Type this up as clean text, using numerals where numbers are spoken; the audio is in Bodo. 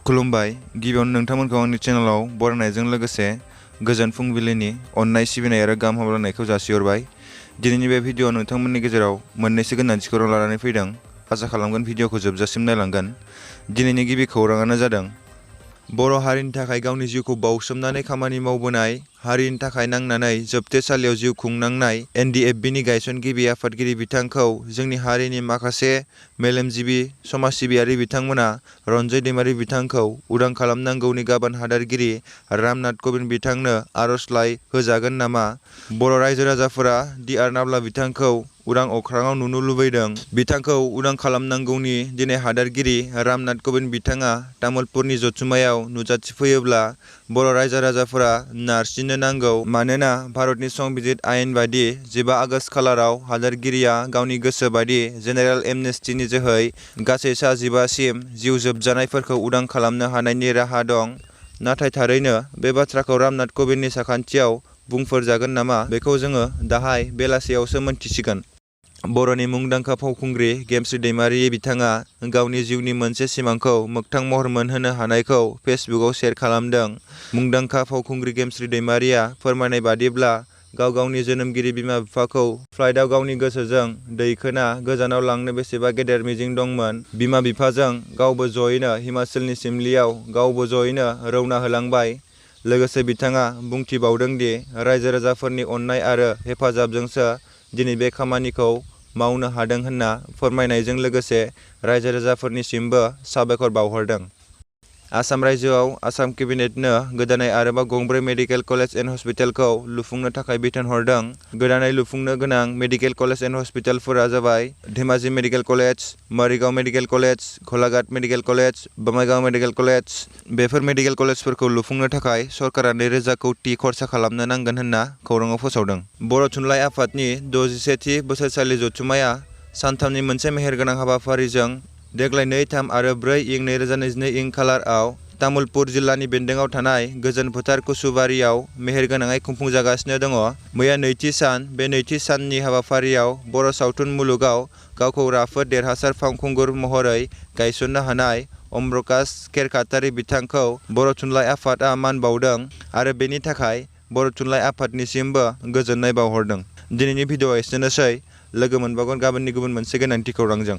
खुलुमबाय गिबियावनो नोंथांमोनखौ आंनि चेनेलाव बरायनायजों लोगोसे गोजोन फुंबिलिनि अननाय सिबिनाय आरो गाहाम हामलायनायखौ जासिहरबाय। दिनैनि बे भिडिअ'आव नोंथांमोननि गेजेराव मोननैसो गोनांथि खौरां लानानै फैदों। आसा खालामगोन भिडिअ'खौ जोबजासिम नायलांगोन। दिनैनि गिबि खौराङानो जादों बर' हारिनि थाखाय गावनि जिउखौ बाउसोमनानै खामानि मावबोनाय, हारिनि थाखाय नांनानै जोबथेसालियाव जिउ खुंनांनाय NDFBनि गायसनगिरि आफादगिरि बिथांखौ जोंनि हारिनि माखासे मेलेमजिबि समाज सिबियारि बिथांमोना रन्जय दैमारी बिथांखौ उदां खालामनांगौनि गाबोन हादोरगिरि रामनाथ क'विंद बिथांनो आर'जलाइ होजागोन नामा? बर' रायजो राजाफोरा दि आरनाब्ला बिथांखौ उदां अख्राङाव नुनो लुबैदों। बिथांखौ उदां खालामनांगौनि दिनै हादोरगिरि रामनाथ क'विंद बिथाङा तामुलपुरनि जथुम्मायाव नुजाथिफैयोब्ला बर' रायजो राजाफोरा नारसिननो नांगौ। मानोना भारतनि संबिजित आयेन बायदि 15 आगस्ट खालाराव हादोरगिरिया गावनि गोसो बायदि जेनेरेल एमनेस्टिनि जोहै गासै सा 15 सिम जिउ जोबजानायफोरखौ उदां खालामनो हानायनि राहा दं। नाथाय थारैनो बे बाथ्राखौ रामनाथ क'विंदनि साखान्थियाव बुंफोरजागोन नामा? बेखौ जोङो दाहाय बेलासियावसो मोनथिसिगोन। बर'नि मुंदांखा फावखुंग्रि gemsri दैमारी बिथाङा गावनि जिउनि मोनसे सिमांखौ मोगथां महर मोनहोनो हानायखौ फेसबुकआव शेयार खालामदों। मुंदांखा फावखुंग्रि gemsri दैमारीया फोरमायनाय बादिब्ला गावनि जोनोमगिरि बिमा-बिफाखौ फ्लाइटआव गावनि गोसोजों दैखोना गोजानाव लांनो बेसेबा गेदेर मिजिं दंमोन। बिमा-बिफाजों गावबो जयैनो हिमाचलनि सिमलियाव गावबो जयैनो रौना होलांबाय। लोगोसे बिथाङा बुंथिबावदों दि रायजो राजाफोरनि अननाय आरो हेफाजाबजोंसो दिनै बे खामानिखौ मावनो हादों होनना फोरमायनायजों लोगोसे रायजो राजाफोरनिसिमबो साबायखर बावहरदों। आसाम रायजोआव आसाम केबिनेटनो गोदानै आरोबाव गंब्रै मेडिकेल कलेज एन्ड हस्पिटालखौ लुफुंनो थाखाय बिथोन हरदों। गोदानै लुफुंनो गोनां मेडिकेल कलेज एन्ड हस्पिटालफोरा जाबाय Dhemaji medical college, Morigaon medical college, Golaghat medical college, Bongaigaon medical college. बेफोर मेडिकेल कलेजफोरखौ लुफुंनो थाखाय सरकारा 2,000 कौटि खरसा खालामनो नांगोन होनना खौराङाव फोसावदों। बर' थुनलाइ आफादनि 61थि बोसोरसालि जथुम्माया सानथामनि मोनसे मेहेरगोनां हाबाफारिजों देग्लाय 2, 3 आरो 4 इं 2022 खालाराव तामुलपुर जिल्लानि बेन्दोंआव थानाय गोजोन फोथार कुसुबारियाव मेहेरगोनाङै खुंफुंजागासिनो दङ। मैया नैथि सान। बे नैथि साननि हाबाफारियाव बर' सावथुन मुलुगाव गावखौ राफोद देरहासार फावखुंगुर महरै गायसननो हानाय अमप्रकाश खेरखातारि बिथांखौ बर' थुनलाइ आफादआ मान बावदों आरो बेनि थाखाय बर' थुनलाइ आफादनिसिमबो गोजोननाय बावहरदों। दिनैनि भिडिअ'आ एसेनोसै। लोगो मोनबावगोन गाबोननि गुबुन मोनसे गोनांथि खौरांजों।